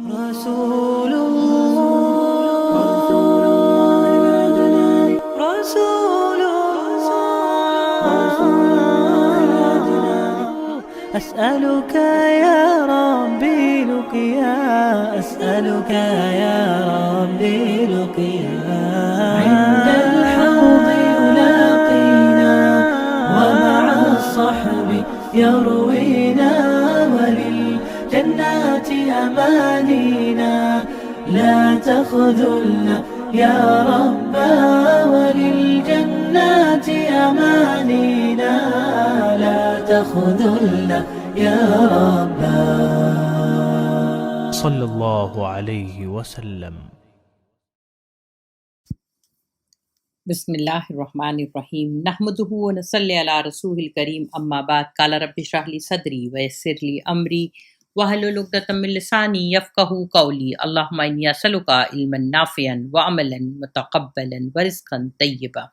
رسول الله رسول الله أسألك يا ربي لقيا أسألك يا ربي لقيا عند الحوض يلاقينا ومع الصحب يروينا وللجنات أمانينا لا تخذلنا يا رب وللجنات أمانينا لا تخذلنا يا رب صلی اللہ علیہ وسلم۔ بسم اللہ الرحمن الرحیم نحمدہ ونصلی علی رسول الکریم اما بعد قال رب اشرح لی صدری ویسر لی امری واحلل عقدۃ من لسانی یفقہوا قولی اللہم انی اسألک علما نافعا وعملا متقبلا ورزقا طیبا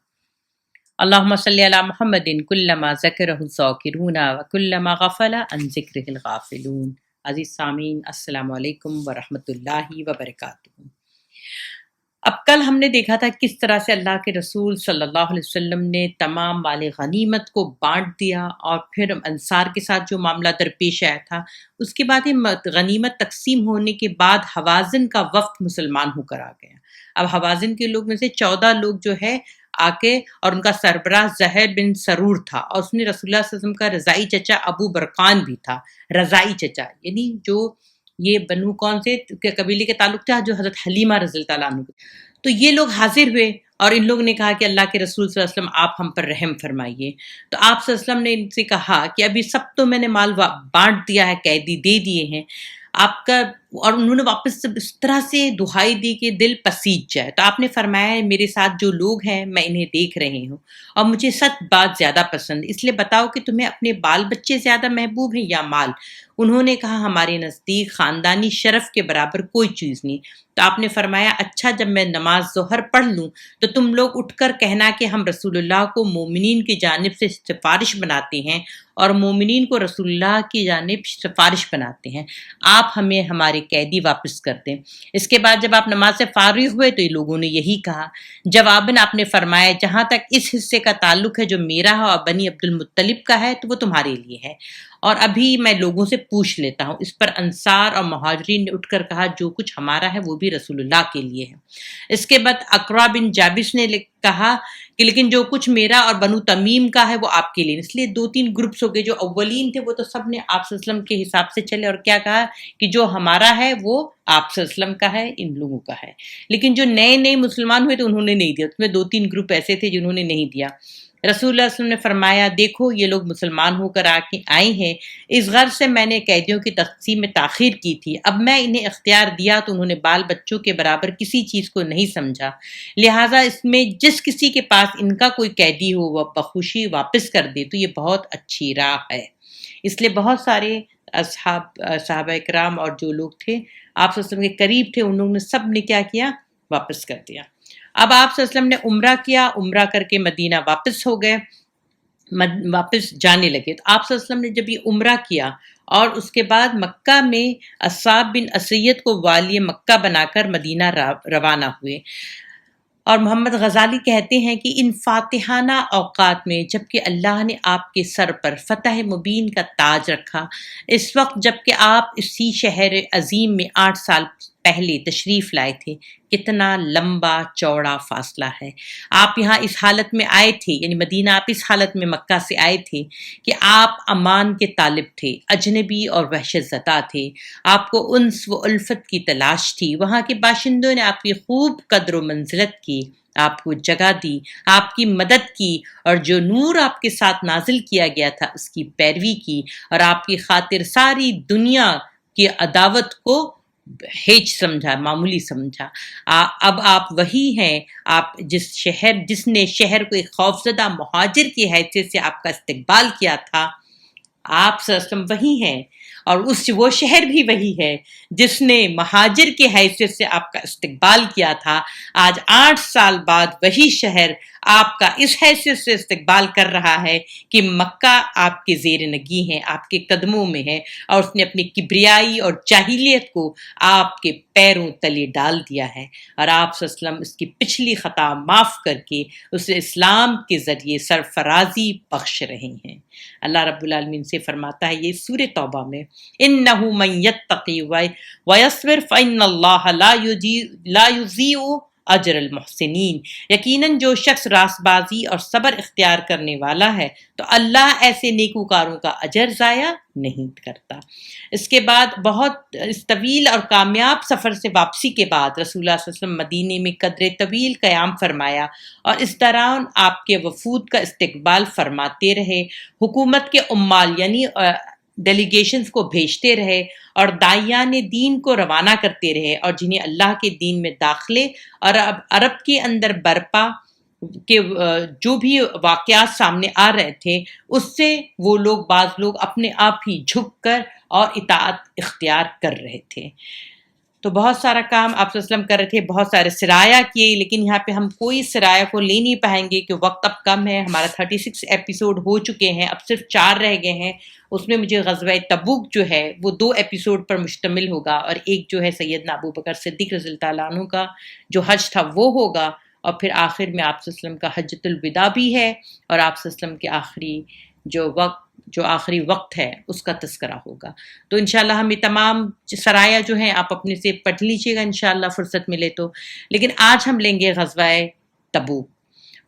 اللہم صلی علی محمد کلما ذکرہ الذاکرون وکلما غفل عن ذکرہ الغافلون۔ عزیز سامعین السلام علیکم ورحمۃ اللہ وبرکاتہ۔ اب کل ہم نے دیکھا تھا کس طرح سے اللہ کے رسول صلی اللہ علیہ وسلم نے تمام مال غنیمت کو بانٹ دیا، اور پھر انصار کے ساتھ جو معاملہ درپیش آیا تھا، اس کے بعد غنیمت تقسیم ہونے کے بعد حوازن کا وفد مسلمان ہو کر آ گیا۔ اب حوازن کے لوگ میں سے 14 لوگ جو ہے آ کے، اور ان کا سربراہ زہر بن سرور تھا، اور اس میں رسول اللہ صلی اللہ علیہ وسلم کا رضائی چچا ابو برقان بھی تھا۔ رضائی چچا یعنی جو یہ بنو کون سے قبیلے کے تعلق تھا، جو حضرت حلیمہ رضی اللہ تعالیٰ عنہ۔ تو یہ لوگ حاضر ہوئے اور ان لوگوں نے کہا کہ اللہ کے رسول صلی اللہ علیہ وسلم آپ ہم پر رحم فرمائیے۔ تو آپ صلی اللہ علیہ وسلم نے ان سے کہا کہ ابھی سب تو میں نے مال بانٹ دیا ہے، قیدی دے دیے ہیں آپ کا، اور انہوں نے واپس اس طرح سے دہائی دی کہ دل پسیج جائے۔ تو آپ نے فرمایا میرے ساتھ جو لوگ ہیں میں انہیں دیکھ رہی ہوں اور مجھے سچ بات زیادہ پسند، اس لیے بتاؤ کہ تمہیں اپنے بال بچے زیادہ محبوب ہیں یا مال؟ انہوں نے کہا ہمارے نزدیک خاندانی شرف کے برابر کوئی چیز نہیں۔ تو آپ نے فرمایا اچھا، جب میں نماز ظہر پڑھ لوں تو تم لوگ اٹھ کر کہنا کہ ہم رسول اللہ کو مومنین کی جانب سے سفارش بناتے ہیں اور مومنین کو رسول اللہ کی جانب سفارش بناتے ہیں، آپ ہمیں ہمارے قیدی واپس کر دیں۔ اس کے بعد جب آپ نماز سے فارغ ہوئے تو یہ لوگوں نے یہی کہا۔ جواباً آپ نے فرمایا جہاں تک اس حصے کا تعلق ہے جو میرا ہے اور بنی عبد المطلب کا ہے تو وہ تمہارے لیے ہے، اور ابھی میں لوگوں سے پوچھ لیتا ہوں۔ اس پر انصار اور مہاجرین نے اٹھ کر کہا جو کچھ ہمارا ہے وہ بھی رسول اللہ کے لیے ہے۔ اس کے بعد اقرا بن جابس نے کہا کہ لیکن جو کچھ میرا اور بنو تمیم کا ہے وہ آپ کے لیے۔ اس لیے 2-3 گروپس ہو گئے۔ جو اولین تھے وہ تو سب نے آپ صلی اللہ علیہ وسلم کے حساب سے چلے اور کیا کہا کہ جو ہمارا ہے وہ آپ صلی اللہ علیہ وسلم کا ہے، ان لوگوں کا ہے۔ لیکن جو نئے مسلمان ہوئے تو انہوں نے نہیں دیا، اس میں 2-3 گروپ ایسے تھے جنہوں نے نہیں دیا۔ رسول اللہ صلی اللہ علیہ وسلم نے فرمایا دیکھو یہ لوگ مسلمان ہو کر آئے ہیں، اس غرض سے میں نے قیدیوں کی تقسیم میں تاخیر کی تھی، اب میں انہیں اختیار دیا تو انہوں نے بال بچوں کے برابر کسی چیز کو نہیں سمجھا، لہٰذا اس میں جس کسی کے پاس ان کا کوئی قیدی ہو وہ بخوشی واپس کر دے تو یہ بہت اچھی راہ ہے۔ اس لیے بہت سارے صحابہ کرام اور جو لوگ تھے آپ صلی اللہ علیہ وسلم کے قریب تھے، ان لوگوں نے سب نے کیا کیا؟ واپس کر دیا۔ اب آپ صلی اللہ علیہ وسلم نے عمرہ کیا، عمرہ کر کے مدینہ واپس ہو گئے، واپس جانے لگے۔ تو آپ صلی اللہ علیہ وسلم نے جب یہ عمرہ کیا اور اس کے بعد مکہ میں اصحاب بن اسید کو والی مکہ بنا کر مدینہ روانہ ہوئے۔ اور محمد غزالی کہتے ہیں کہ ان فاتحانہ اوقات میں جب کہ اللہ نے آپ کے سر پر فتح مبین کا تاج رکھا، اس وقت جب کہ آپ اسی شہر عظیم میں 8 سال پہلے تشریف لائے تھے، کتنا لمبا چوڑا فاصلہ ہے۔ آپ یہاں اس حالت میں آئے تھے، یعنی مدینہ آپ اس حالت میں مکہ سے آئے تھے کہ آپ امان کے طالب تھے، اجنبی اور وحشت زدہ تھے، آپ کو انس و الفت کی تلاش تھی، وہاں کے باشندوں نے آپ کی خوب قدر و منزلت کی، آپ کو جگہ دی، آپ کی مدد کی، اور جو نور آپ کے ساتھ نازل کیا گیا تھا اس کی پیروی کی، اور آپ کی خاطر ساری دنیا کی عداوت کو ہیچ سمجھا، معمولی سمجھا۔ اب آپ وہی ہیں، آپ جس نے شہر کو ایک خوفزدہ مہاجر کی حیثیت سے آپ کا استقبال کیا تھا، آپ صلی اللہ علیہ وسلم وہی ہیں، اور وہ شہر بھی وہی ہے جس نے مہاجر کی حیثیت سے آپ کا استقبال کیا تھا۔ آج 8 سال بعد وہی شہر آپ کا اس حیثیت سے استقبال کر رہا ہے کہ مکہ آپ کے زیر نگی ہے، آپ کے قدموں میں ہے، اور اس نے اپنی کبریائی اور جاہلیت کو آپ کے پیروں تلے ڈال دیا ہے، اور آپ صلی اللہ علیہ وسلم اس کی پچھلی خطا معاف کر کے اسے اسلام کے ذریعے سرفرازی بخش رہے ہیں۔ اللہ رب العالمین سے فرماتا ہے یہ سورہ توبہ میں، اِنَّهُ مَن يَتَّقِ وَيَصْبِرْ فَإِنَّ اللَّهَ لَا يُضِيعُ اجر المحسنین، یقیناً جو شخص راست بازی اور صبر اختیار کرنے والا ہے تو اللہ ایسے نیکوکاروں کا اجر ضائع نہیں کرتا۔ اس کے بعد بہت اس طویل اور کامیاب سفر سے واپسی کے بعد رسول اللہ صلی اللہ علیہ وسلم مدینے میں قدر طویل قیام فرمایا، اور اس دوران آپ کے وفود کا استقبال فرماتے رہے، حکومت کے عمال یعنی ڈیلیگیشنز کو بھیجتے رہے، اور داعیان دین کو روانہ کرتے رہے، اور جنہیں اللہ کے دین میں داخلے اور اب عرب کے اندر برپا کے جو بھی واقعات سامنے آ رہے تھے اس سے وہ لوگ بعض لوگ اپنے آپ ہی جھک کر اور اطاعت اختیار کر رہے تھے۔ تو بہت سارا کام آپ صلی اللہ علیہ وسلم کر رہے تھے، بہت سارے سرایہ کیے، لیکن یہاں پہ ہم کوئی سرایہ کو لے نہیں پائیں گے کہ وقت اب کم ہے، ہمارا 36 ایپیسوڈ ہو چکے ہیں، اب صرف 4 رہ گئے ہیں۔ اس میں مجھے غزوہ تبوک جو ہے وہ 2 ایپیسوڈ پر مشتمل ہوگا، اور ایک جو ہے سیدنا ابو بکر صدیق رضی اللہ تعالیٰ عنہ کا جو حج تھا وہ ہوگا، اور پھر آخر میں آپ صلی اللہ علیہ وسلم کا حجۃ الوداع بھی ہے، اور آپ صلی اللہ علیہ وسلم کے آخری وقت ہے اس کا تذکرہ ہوگا۔ تو انشاءاللہ ہم یہ تمام سرایہ جو ہیں آپ اپنے سے پڑھ لیجیے گا انشاءاللہ فرصت ملے تو، لیکن آج ہم لیں گے غزوہ تبوک۔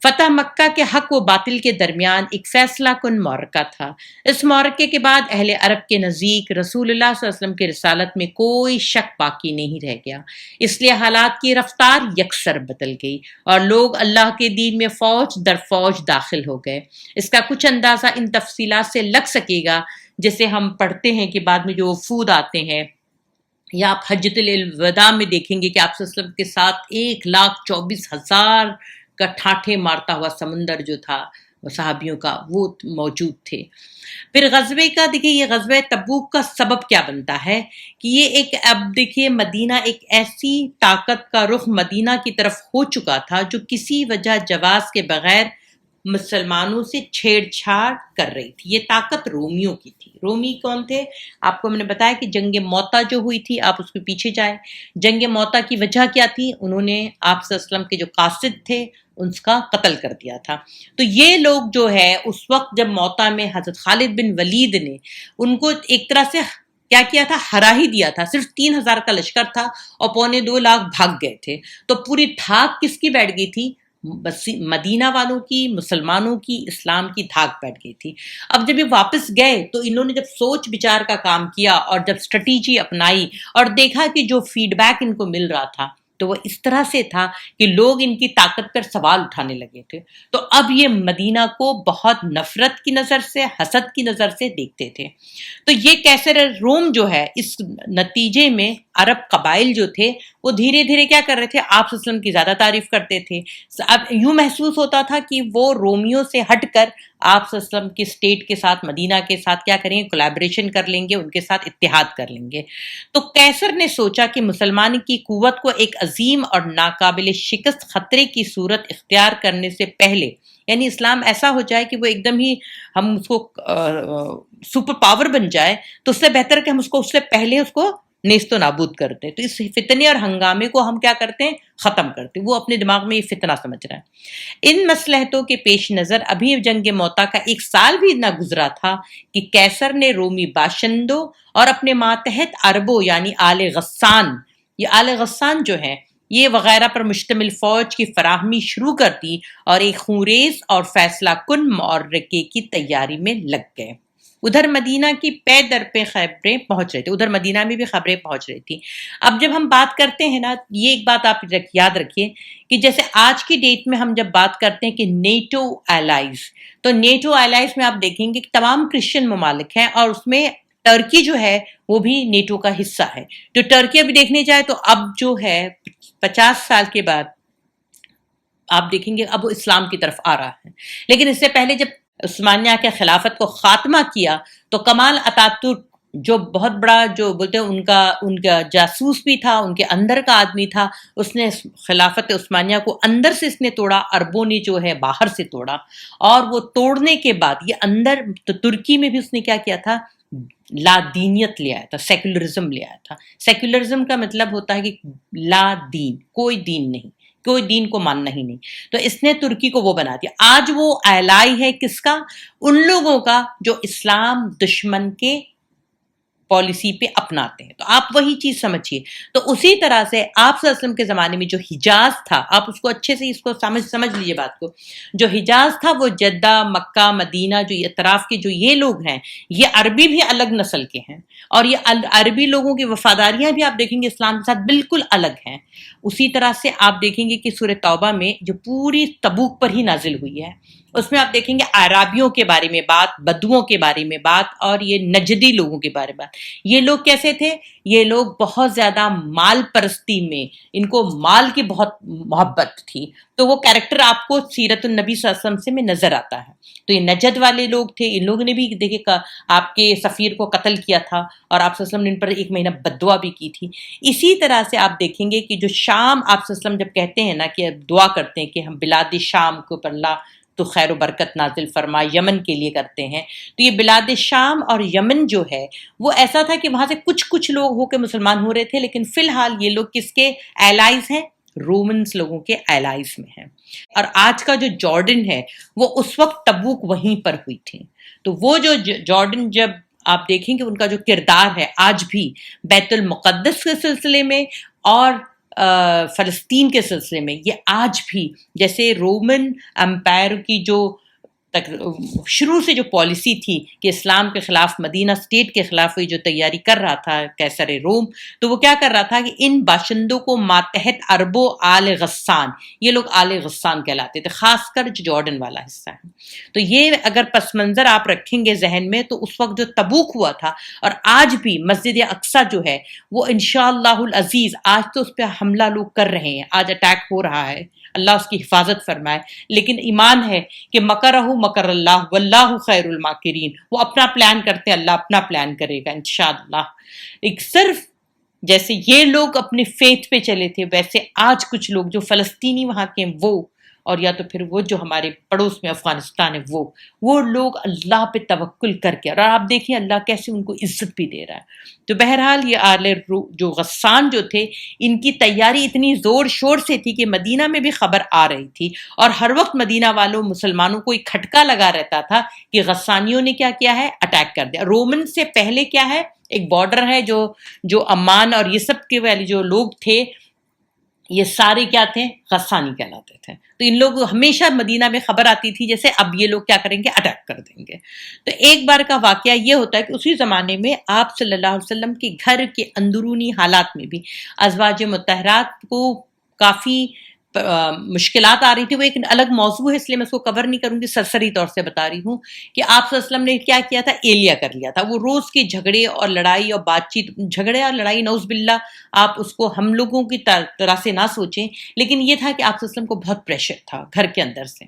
فتح مکہ کے حق و باطل کے درمیان ایک فیصلہ کن معرکہ تھا۔ اس معرکے کے بعد اہل عرب کے نزدیک رسول اللہ صلی اللہ علیہ وسلم کی رسالت میں کوئی شک باقی نہیں رہ گیا، اس لیے حالات کی رفتار یکسر بدل گئی اور لوگ اللہ کے دین میں فوج در فوج داخل ہو گئے۔ اس کا کچھ اندازہ ان تفصیلات سے لگ سکے گا جیسے ہم پڑھتے ہیں کہ بعد میں جو وفود آتے ہیں، یا آپ حجۃ الوداع میں دیکھیں گے کہ آپ صلی اللہ علیہ وسلم کے ساتھ 1,24,000 کا ٹھاٹھے مارتا ہوا سمندر جو تھا صحابیوں کا وہ موجود تھے۔ پھر غزوے کا دیکھیے، یہ غزوہ تبوک کا سبب کیا بنتا ہے کہ یہ اب دیکھیے مدینہ ایک ایسی طاقت کا رخ مدینہ کی طرف ہو چکا تھا جو کسی وجہ جواز کے بغیر مسلمانوں سے چھیڑ چھاڑ کر رہی تھی۔ یہ طاقت رومیوں کی تھی۔ رومی کون تھے؟ آپ کو میں نے بتایا کہ جنگ موتا جو ہوئی تھی، آپ اس کے پیچھے جائیں، جنگ موتا کی وجہ کیا تھی؟ انہوں نے آپ صلی اللہ علیہ وسلم کے جو قاصد تھے ان کا قتل کر دیا تھا۔ تو یہ لوگ جو ہے اس وقت جب موتا میں حضرت خالد بن ولید نے ان کو ایک طرح سے کیا کیا تھا، ہرا ہی دیا تھا۔ صرف 3,000 کا لشکر تھا اور 2.25 لاکھ بھاگ گئے تھے۔ تو پوری دھاک کس کی بیٹھ گئی تھی؟ مدینہ والوں کی، مسلمانوں کی، اسلام کی دھاک بیٹھ گئی تھی۔ اب جب یہ واپس گئے تو انہوں نے جب سوچ بچار کا کام کیا اور جب اسٹریٹجی اپنائی اور دیکھا کہ جو فیڈ بیک ان کو مل رہا تھا تو وہ اس طرح سے تھا کہ لوگ ان کی طاقت پر سوال اٹھانے لگے تھے، تو اب یہ مدینہ کو بہت نفرت کی نظر سے، حسد کی نظر سے دیکھتے تھے۔ تو یہ کیسر روم جو ہے اس نتیجے میں عرب قبائل جو تھے وہ دھیرے دھیرے کیا کر رہے تھے، آپ صلی اللہ علیہ وسلم کی زیادہ تعریف کرتے تھے۔ اب یوں محسوس ہوتا تھا کہ وہ رومیوں سے ہٹ کر آپ صلی اللہ علیہ وسلم کے اسٹیٹ کے ساتھ، مدینہ کے ساتھ کیا کریں گے، کولیبریشن کر لیں گے، ان کے ساتھ اتحاد کر لیں گے۔ تو کیسر نے سوچا کہ مسلمان کی قوت کو ایک عظیم اور ناقابل شکست خطرے کی صورت اختیار کرنے سے پہلے، یعنی اسلام ایسا ہو جائے کہ وہ ایک دم ہی ہم اس کو سپر پاور بن جائے، تو اس سے بہتر کہ ہم اس سے پہلے اس کو نیست و نابود کرتے۔ تو اس فتنے اور ہنگامے کو ہم کیا کرتے ہیں، ختم کرتے۔ وہ اپنے دماغ میں یہ فتنہ سمجھ رہا ہے۔ ان مصلحتوں کے پیش نظر ابھی جنگ موتا کا 1 سال بھی نہ گزرا تھا کہ کیسر نے رومی باشندوں اور اپنے ماتحت عربوں یعنی آل غسان، یہ آل غسان جو ہیں یہ وغیرہ پر مشتمل فوج کی فراہمی شروع کر دی اور ایک خونریز اور فیصلہ کن معرکے کی تیاری میں لگ گئے۔ ادھر مدینہ کی پے در پہ خبریں پہنچ رہی تھی، ادھر مدینہ میں بھی خبریں پہنچ رہی تھی۔ اب جب ہم بات کرتے ہیں نا، یہ ایک بات آپ یاد رکھیے کہ جیسے آج کی ڈیٹ میں ہم جب بات کرتے ہیں کہ نیٹو ایلائز، تو نیٹو ایلائز میں آپ دیکھیں گے کہ تمام کرسچن ممالک ہیں اور اس میں ٹرکی جو ہے وہ بھی نیٹو کا حصہ ہے۔ تو ٹرکی ابھی دیکھنے جائے تو اب جو ہے 50 سال کے بعد آپ دیکھیں گے اب وہ اسلام کی طرف آ رہا ہے، لیکن اس سے پہلے جب عثمانیہ کے خلافت کو خاتمہ کیا تو کمال اتاتورک جو بہت بڑا جو بولتے ہیں ان کا جاسوس بھی تھا، ان کے اندر کا آدمی تھا، اس نے خلافت عثمانیہ کو اندر سے اس نے توڑا، عربوں نے جو ہے باہر سے توڑا، اور وہ توڑنے کے بعد یہ اندر تو ترکی میں بھی اس نے کیا کیا تھا، لا دینیت لے آیا تھا، سیکولرزم لے آیا تھا۔ سیکولرزم کا مطلب ہوتا ہے کہ لا دین، کوئی دین نہیں، کوئی دین کو ماننا ہی نہیں، تو اس نے ترکی کو وہ بنا دیا۔ آج وہ ایلائی ہے کس کا؟ ان لوگوں کا جو اسلام دشمن کے پالیسی پہ اپناتے ہیں۔ تو آپ وہی چیز سمجھیے۔ تو اسی طرح سے آپ صلی اللہ علیہ وسلم کے زمانے میں جو حجاز تھا، آپ اس کو اچھے سے اس کو سمجھ لیجیے بات کو، جو حجاز تھا وہ جدہ، مکہ، مدینہ، جو اطراف کے جو یہ لوگ ہیں، یہ عربی بھی الگ نسل کے ہیں، اور یہ عربی لوگوں کی وفاداریاں بھی آپ دیکھیں گے اسلام کے ساتھ بالکل الگ ہیں۔ اسی طرح سے آپ دیکھیں گے کہ سورہ توبہ میں جو پوری تبوک پر ہی نازل ہوئی ہے، اس میں آپ دیکھیں گے اعرابیوں کے بارے میں بات، بدوؤں کے بارے میں بات، اور یہ نجدی لوگوں کے بارے میں بات۔ یہ لوگ کیسے تھے؟ یہ لوگ بہت زیادہ مال پرستی میں، ان کو مال کی بہت محبت تھی، تو وہ کیریکٹر آپ کو سیرت النبی صلی اللہ علیہ وسلم سے میں نظر آتا ہے۔ تو یہ نجد والے لوگ تھے، ان لوگوں نے بھی دیکھے آپ کے سفیر کو قتل کیا تھا، اور آپ صلی اللہ علیہ وسلم نے ان پر 1 مہینہ بددعا بھی کی تھی۔ اسی طرح سے آپ دیکھیں گے کہ جو شام، آپ صلی اللہ علیہ وسلم جب کہتے ہیں نا کہ دعا کرتے ہیں کہ ہم بلاد شام کو پر اللہ تو خیر و برکت نازل فرما، یمن کے لیے کرتے ہیں، تو یہ بلاد شام اور یمن جو ہے وہ ایسا تھا کہ وہاں سے کچھ لوگ ہو کے مسلمان ہو رہے تھے، لیکن فی الحال یہ لوگ کس کے ایلائز ہیں؟ رومنز لوگوں کے ایلائز میں ہیں۔ اور آج کا جو جارڈن ہے وہ اس وقت تبوک وہیں پر ہوئی تھی۔ تو وہ جو جارڈن، جب آپ دیکھیں کہ ان کا جو کردار ہے آج بھی بیت المقدس کے سلسلے میں اور فلسطین کے سلسلے میں، یہ آج بھی جیسے رومن امپائر کی جو شروع سے جو پالیسی تھی کہ اسلام کے خلاف، مدینہ اسٹیٹ کے خلاف جو تیاری کر رہا تھا قیصر روم، تو وہ کیا کر رہا تھا کہ ان باشندوں کو ماتحت عرب و آل غسان، یہ لوگ آل غسان کہلاتے تھے، خاص کر جو جارڈن والا حصہ ہے۔ تو یہ اگر پس منظر آپ رکھیں گے ذہن میں، تو اس وقت جو تبوک ہوا تھا، اور آج بھی مسجد اقصیٰ جو ہے وہ انشاءاللہ العزیز، آج تو اس پہ حملہ لوگ کر رہے ہیں، آج اٹیک ہو رہا ہے، اللہ اس کی حفاظت فرمائے، لیکن ایمان ہے کہ مکرہ مکر اللہ واللہ خیر الماکرین، وہ اپنا پلان کرتے ہیں، اللہ اپنا پلان کرے گا انشاءاللہ۔ ایک صرف جیسے یہ لوگ اپنے فیتھ پہ چلے تھے، ویسے آج کچھ لوگ جو فلسطینی وہاں کے ہیں وہ، اور یا تو پھر وہ جو ہمارے پڑوس میں افغانستان ہے وہ لوگ اللہ پہ توکل کر کے، اور آپ دیکھیں اللہ کیسے ان کو عزت بھی دے رہا ہے۔ تو بہرحال یہ آل جو غسان جو تھے، ان کی تیاری اتنی زور شور سے تھی کہ مدینہ میں بھی خبر آ رہی تھی، اور ہر وقت مدینہ والوں مسلمانوں کو ایک کھٹکا لگا رہتا تھا کہ غسانیوں نے کیا کیا ہے، اٹیک کر دیا۔ رومن سے پہلے کیا ہے، ایک بارڈر ہے جو امان اور یہ سب کے والے جو لوگ تھے، یہ سارے کیا تھے، غسانی کہلاتے تھے۔ تو ان لوگ ہمیشہ مدینہ میں خبر آتی تھی جیسے اب یہ لوگ کیا کریں گے، اٹیک کر دیں گے۔ تو ایک بار کا واقعہ یہ ہوتا ہے کہ اسی زمانے میں آپ صلی اللہ علیہ وسلم کے گھر کے اندرونی حالات میں بھی ازواج مطہرات کو کافی مشکلات آ رہی تھی۔ وہ ایک الگ موضوع ہے، اس لیے میں اس کو کور نہیں کروں گی، سرسری طور سے بتا رہی ہوں کہ آپ صلی اللہ علیہ وسلم نے کیا کیا تھا، ایلیا کر لیا تھا۔ وہ روز کے جھگڑے اور لڑائی اور بات چیت، جھگڑے اور لڑائی نعوذ باللہ آپ اس کو ہم لوگوں کی طرح سے نہ سوچیں، لیکن یہ تھا کہ آپ صلی اللہ علیہ وسلم کو بہت پریشر تھا گھر کے اندر سے،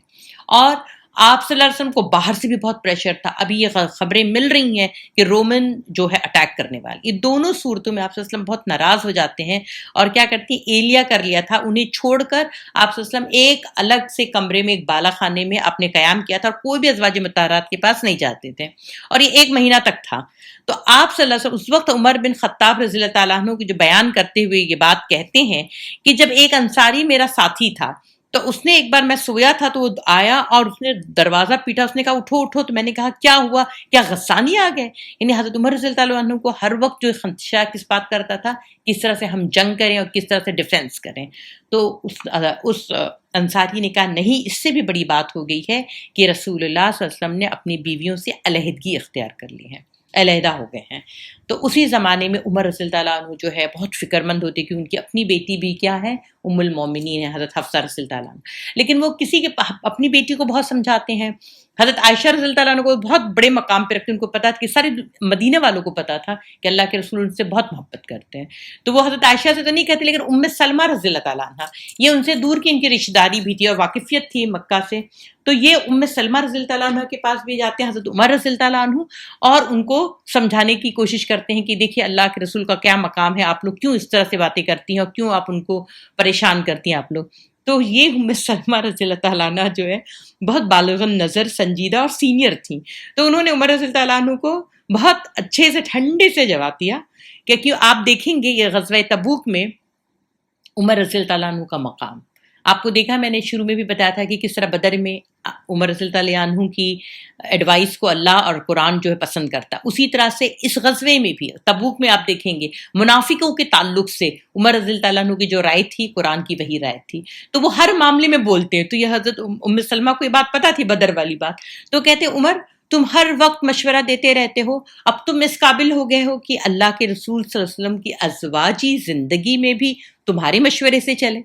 اور آپ صلی اللہ علیہ وسلم کو باہر سے بھی بہت پریشر تھا۔ ابھی یہ خبریں مل رہی ہیں کہ رومن جو ہے اٹیک کرنے والے، یہ دونوں صورتوں میں آپ صلی اللہ علیہ وسلم بہت ناراض ہو جاتے ہیں، اور کیا کرتی ہیں، ایلیا کر لیا تھا، انہیں چھوڑ کر آپ صلی اللہ علیہ وسلم ایک الگ سے کمرے میں، ایک بالا خانے میں آپ نے قیام کیا تھا، اور کوئی بھی ازواج مطہرات کے پاس نہیں جاتے تھے، اور یہ 1 مہینہ تک تھا۔ تو آپ صلی اللہ علیہ وسلم اس وقت عمر بن خطاب رضی اللہ تعالیٰ عنہ کی جو بیان کرتے ہوئے یہ بات کہتے ہیں کہ جب ایک انصاری میرا ساتھی تھا، تو اس نے ایک بار، میں سویا تھا تو وہ آیا اور اس نے دروازہ پیٹا، اس نے کہا اٹھو اٹھو، تو میں نے کہا کیا ہوا، کیا غسانی آ گئے؟ یعنی حضرت عمر رضی اللہ عنہ کو ہر وقت جو خدشہ کس بات کرتا تھا، کس طرح سے ہم جنگ کریں اور کس طرح سے ڈیفینس کریں۔ تو اس انصاری نے کہا نہیں، اس سے بھی بڑی بات ہو گئی ہے کہ رسول اللہ صلی اللہ علیہ وسلم نے اپنی بیویوں سے علیحدگی اختیار کر لی ہے، علیحدہ ہو گئے ہیں۔ تو اسی زمانے میں عمر رضی اللہ عنہ جو ہے بہت فکر مند ہوتے کہ ان کی اپنی بیٹی بھی کیا ہے، ام المومنین ہیں حضرت حفصہ رضی اللہ تعالیٰ عنہ، لیکن وہ کسی کے اپنی بیٹی کو بہت سمجھاتے ہیں. حضرت عائشہ رضی اللہ تعالیٰ عنہ کو بہت بڑے مقام پہ رکھتے ہیں، ان کو پتا تھا کہ سارے مدینہ والوں کو پتا تھا کہ اللہ کے رسول ان سے بہت محبت کرتے ہیں. تو وہ حضرت عائشہ سے تو نہیں کہتے، لیکن ام سلمہ رضی اللہ تعالیٰ عنہ، یہ ان سے دور کی ان کی رشتہ داری بھی تھی اور واقفیت تھی مکہ سے. تو یہ ام سلمہ رضی اللہ تعالیٰ عنہ کے پاس بھی جاتے ہیں حضرت عمر رضی اللہ تعالیٰ عنہ، اور ان کو سمجھانے کی کوشش کرتے ہیں کہ دیکھیے اللہ کے رسول کا کیا مقام ہے، آپ لوگ کیوں اس طرح سے باتیں کرتی ہیں اور کیوں آپ ان کو پریشان کرتی ہیں آپ لوگ. تو یہ ام سلمہ رضی اللہ تعالیٰ عنہ جو ہے بہت بالغ نظر، سنجیدہ اور سینئر تھیں. تو انہوں نے عمر رضی اللہ تعالیٰ عنہ کو بہت اچھے سے ٹھنڈے سے جواب دیا کہ کیوں آپ دیکھیں گے یہ غزوہ تبوک میں عمر رضی اللہ تعالیٰ عنہ کا مقام. آپ کو دیکھا میں نے شروع میں بھی بتایا تھا کہ کس طرح بدر میں عمر رضی اللہ عنہ کی ایڈوائس کو اللہ اور قرآن جو ہے پسند کرتا. اسی طرح سے اس غزوے میں بھی تبوک میں آپ دیکھیں گے منافقوں کے تعلق سے عمر رضی اللہ عنہ کی جو رائے تھی قرآن کی وہی رائے تھی. تو وہ ہر معاملے میں بولتے ہیں. تو یہ حضرت ام سلمہ کو یہ بات پتہ تھی بدر والی بات. تو کہتے عمر تم ہر وقت مشورہ دیتے رہتے ہو، اب تم اس قابل ہو گئے ہو کہ اللہ کے رسول صلی اللہ علیہ وسلم کی ازواجی زندگی میں بھی تمہارے مشورے سے چلے.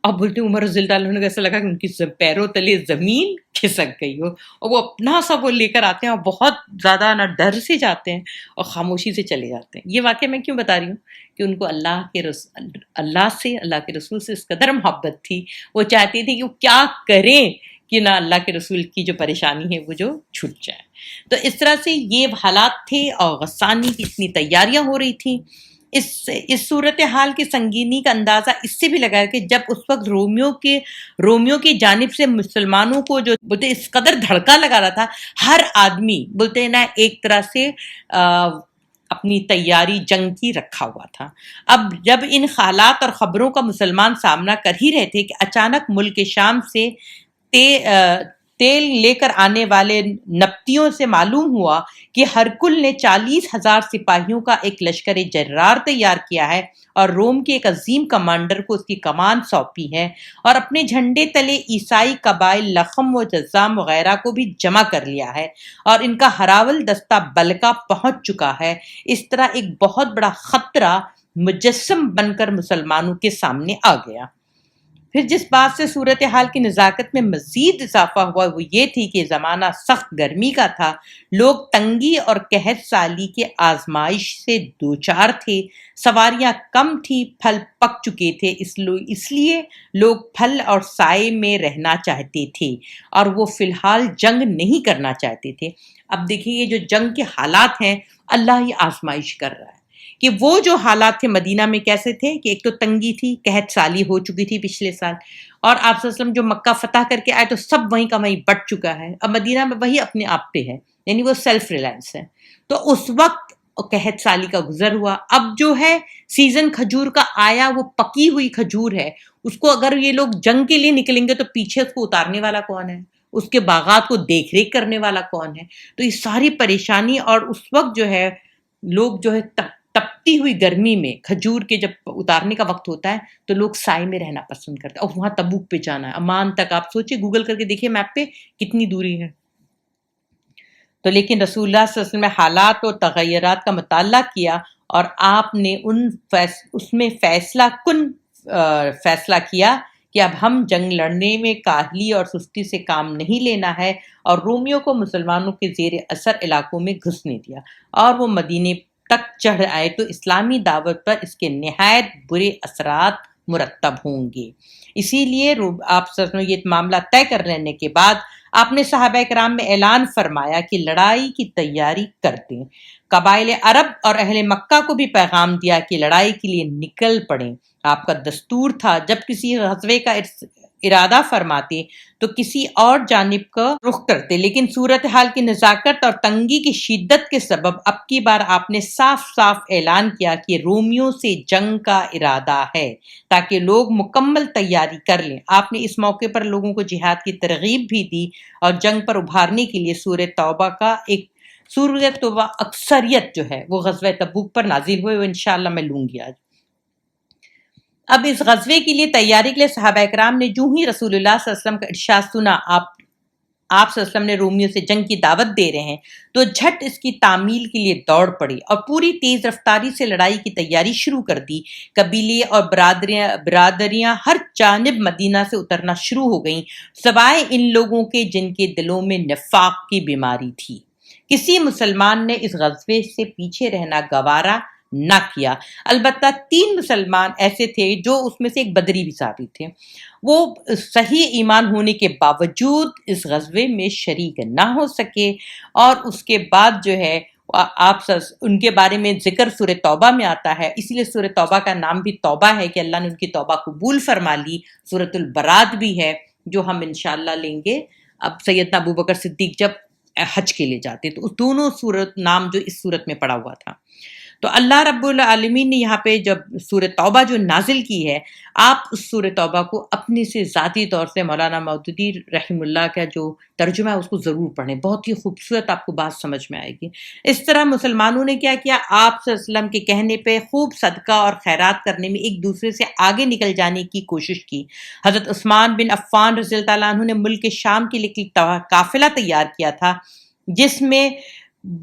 اب بولتے عمر رضی اللہ عنہ کو ایسا لگا کہ ان کی پیروں تلے زمین کھسک گئی ہو، اور وہ اپنا سب وہ لے کر آتے ہیں اور بہت زیادہ نہ ڈر سے جاتے ہیں اور خاموشی سے چلے جاتے ہیں. یہ واقعہ میں کیوں بتا رہی ہوں کہ ان کو اللہ کے رسول سے اس قدر محبت تھی، وہ چاہتے تھے کہ وہ کیا کریں کہ نہ اللہ کے رسول کی جو پریشانی ہے وہ جو چھٹ جائے. تو اس طرح سے یہ حالات تھے اور غسانی کی اتنی تیاریاں ہو رہی تھیں. اس صورتحال کی سنگینی کا اندازہ اس سے بھی لگا کہ جب اس وقت رومیو کی جانب سے مسلمانوں کو جو بولتے اس قدر دھڑکا لگا رہا تھا، ہر آدمی بولتے نا ایک طرح سے اپنی تیاری جنگ کی رکھا ہوا تھا. اب جب ان حالات اور خبروں کا مسلمان سامنا کر ہی رہے تھے کہ اچانک ملک شام سے تیل لے کر آنے والے نبطیوں سے معلوم ہوا کہ ہرکل نے 40,000 سپاہیوں کا ایک لشکر جرار تیار کیا ہے اور روم کے ایک عظیم کمانڈر کو اس کی کمان سونپی ہے، اور اپنے جھنڈے تلے عیسائی قبائل لخم و جزام وغیرہ کو بھی جمع کر لیا ہے، اور ان کا ہراول دستہ بلکہ پہنچ چکا ہے. اس طرح ایک بہت بڑا خطرہ مجسم بن کر مسلمانوں کے سامنے آ گیا. پھر جس بات سے صورتحال کی نزاکت میں مزید اضافہ ہوا وہ یہ تھی کہ زمانہ سخت گرمی کا تھا، لوگ تنگی اور قحط سالی کے آزمائش سے دوچار تھے، سواریاں کم تھی، پھل پک چکے تھے، اس لیے لوگ پھل اور سائے میں رہنا چاہتے تھے اور وہ فی الحال جنگ نہیں کرنا چاہتے تھے. اب دیکھیے یہ جو جنگ کے حالات ہیں اللہ یہ آزمائش کر رہا ہے کہ وہ جو حالات تھے مدینہ میں کیسے تھے کہ ایک تو تنگی تھی، قحط سالی ہو چکی تھی پچھلے سال، اور آپ صلی اللہ علیہ وسلم جو مکہ فتح کر کے آئے تو سب وہیں کا وہیں بٹ چکا ہے. اب مدینہ میں وہی اپنے آپ پہ ہے، یعنی وہ سیلف ریلائنس ہے. تو اس وقت قحط سالی کا گزر ہوا. اب جو ہے سیزن کھجور کا آیا، وہ پکی ہوئی کھجور ہے، اس کو اگر یہ لوگ جنگ کے لیے نکلیں گے تو پیچھے اس کو اتارنے والا کون ہے، اس کے باغات کو دیکھ ریکھ کرنے والا کون ہے. تو یہ ساری پریشانی، اور اس وقت جو ہے لوگ جو ہے تپتی ہوئی گرمی میں کھجور کے جب اتارنے کا وقت ہوتا ہے تو لوگ سائے میں رہنا پسند کرتے ہیں. اور وہاں تبوک پہ جانا ہے، امان تک آپ سوچیں، گوگل کر کے دیکھیے میپ پہ کتنی دوری ہے. تو لیکن رسول اللہ صلی اللہ علیہ وسلم نے حالات اور تغیرات کا مطالعہ کیا اور آپ نے اس میں فیصلہ کیا کہ اب ہم جنگ لڑنے میں کاہلی اور سستی سے کام نہیں لینا ہے، اور رومیوں کو مسلمانوں کے زیر اثر علاقوں میں گھسنے دیا اور وہ مدینے تک چڑھ آئے تو اسلامی دعوت پر اس کے نہایت برے اثرات مرتب ہوں گے. اسی لیے آپ یہ معاملہ طے کر لینے کے بعد آپ نے صحابہ کرام میں اعلان فرمایا کہ لڑائی کی تیاری کر دیں. قبائل عرب اور اہل مکہ کو بھی پیغام دیا کہ لڑائی کے لیے نکل پڑیں. آپ کا دستور تھا جب کسی غزوے کا ارادہ فرماتے تو کسی اور جانب کا رخ کرتے، لیکن صورتحال کی نزاکت اور تنگی کی شدت کے سبب اب کی بار آپ نے صاف صاف اعلان کیا کہ رومیوں سے جنگ کا ارادہ ہے تاکہ لوگ مکمل تیاری کر لیں. آپ نے اس موقع پر لوگوں کو جہاد کی ترغیب بھی دی اور جنگ پر ابھارنے کے لیے سورۃ توبہ اکثریت جو ہے وہ غزوہ تبوک پر نازل ہوئے، وہ انشاءاللہ میں لوں گی آج. اب اس غزوے کے لیے تیاری کے لیے صحابہ کرام نے جو ہی رسول اللہ صلی اللہ علیہ وسلم کا ارشاد سنا، آپ صلی اللہ علیہ وسلم نے رومیوں سے جنگ کی دعوت دے رہے ہیں تو جھٹ اس کی تعمیل کے لیے دوڑ پڑے اور پوری تیز رفتاری سے لڑائی کی تیاری شروع کر دی۔ قبیلے اور برادریاں ہر جانب مدینہ سے اترنا شروع ہو گئیں، سوائے ان لوگوں کے جن کے دلوں میں نفاق کی بیماری تھی۔ کسی مسلمان نے اس غزوے سے پیچھے رہنا گوارا نہ کیا، البتہ 3 مسلمان ایسے تھے جو اس میں سے ایک بدری بھی ثابت تھے، وہ صحیح ایمان ہونے کے باوجود اس غزوے میں شریک نہ ہو سکے، اور اس کے بعد جو ہے آپ ان کے بارے میں ذکر سورہ توبہ میں آتا ہے، اسی لیے سورہ توبہ کا نام بھی توبہ ہے کہ اللہ نے ان کی توبہ قبول فرما لی۔ سورۃ البرات بھی ہے جو ہم انشاءاللہ لیں گے اب سیدنا ابوبکر صدیق جب حج کے لیے جاتے، تو دونوں سورت نام جو اس سورت میں پڑا ہوا تھا۔ تو اللہ رب العالمین نے یہاں پہ جب سورہ توبہ جو نازل کی ہے، آپ اس سورہ توبہ کو اپنے سے ذاتی طور سے مولانا مودودی رحم اللہ کا جو ترجمہ ہے اس کو ضرور پڑھیں، بہت ہی خوبصورت آپ کو بات سمجھ میں آئے گی۔ اس طرح مسلمانوں نے کیا کیا، آپ صلی اللہ علیہ وسلم کے کہنے پہ خوب صدقہ اور خیرات کرنے میں ایک دوسرے سے آگے نکل جانے کی کوشش کی۔ حضرت عثمان بن عفان رضی اللہ تعالیٰ عنہ نے ملک شام کے لیے قافلہ تیار کیا تھا، جس میں